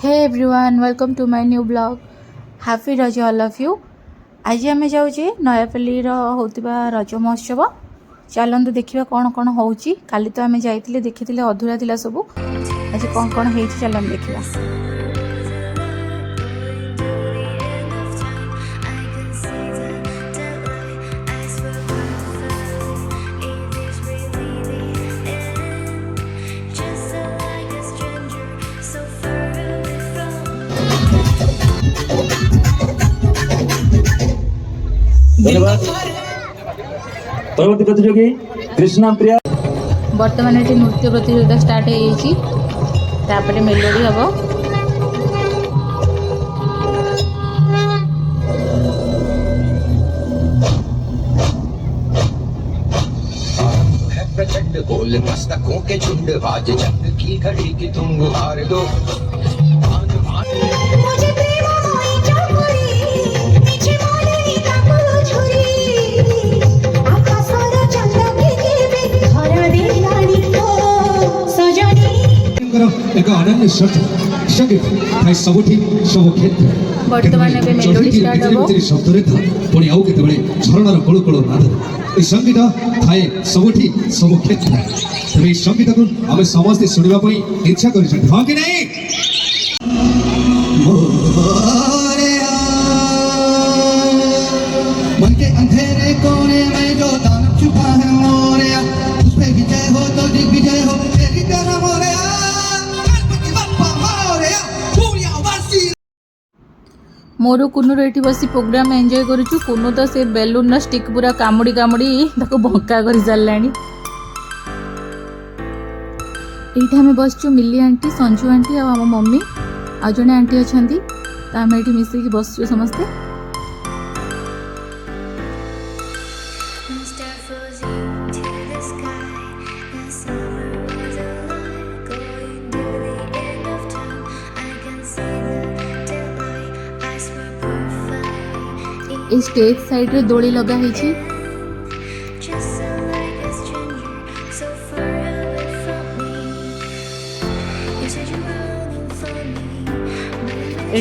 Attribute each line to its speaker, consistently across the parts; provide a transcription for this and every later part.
Speaker 1: Hey everyone welcome to my new blog happy रज all of you. आज आम जाऊे नयापल्ली होता रज महोत्सव। चलतु देखा कौन कौन होची। काली तो आम जाइए देखी अधूरा थिला सबू। आज कौन कौन हो चल देखा।
Speaker 2: धन्यवाद। परवर्ती प्रतियोगी कृष्णा प्रिया।
Speaker 1: बर्तमान ये नृत्य प्रतियोगिता स्टार्ट हो मेलोडी हम।
Speaker 3: प्रचंड बोल मस्तकों के झुंड बाज चंद की घड़ी की तुम गुहार दो।
Speaker 4: एक अनन्य संगीत थाई सबुठी सब क्षेत्र
Speaker 1: वर्तमान में मेलोडी स्टार्ट हो।
Speaker 4: शब्द था पुणी आउ केतबेले झरणार कळकळ नाद ए संगीत थाए सबुठी सब क्षेत्र। तबे ए संगीत को आमे समस्त सुनिबा पई इच्छा करिसन हां कि नहीं। मन के अंधेरे कोने में जो दानव छुपा है मोरया, उस पे विजय हो तो दिग्विजय हो तेरी तरह मोरया।
Speaker 1: मोर कुनूर ये बस प्रोग्राम एंजॉय करुचु। कुनू तो से बेलून स्टिक पूरा कामुड़ी कामुड़ी बंका कर सारा। ये बसचु मिली आंटी संजू आंटी आम मम्मी आ जड़े आंटी अच्छा तो आम ये मिसिकी बसचु समस्ते। स्टेज साइड रे दोली लगा है।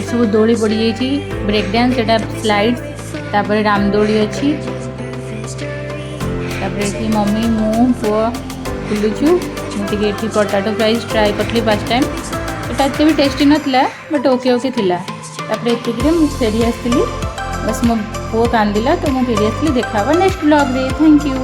Speaker 1: सब दोली पड़ जाइए। ब्रेक डांस एटा स्लाइड तापर रामदोली अच्छी। मम्मी मु पुआ बुलुचु। मुझे पोटाटो फ्राइज ट्राई करी फर्स्ट टाइम। एटा एत भी टेस्टी नाला बट ओके ओके थिला। मुझे फेरी आसती बस मो पुओ कांदिला तो मुझे फेरी आसली। देखा नेक्स्ट ब्लॉग रे। Thank you.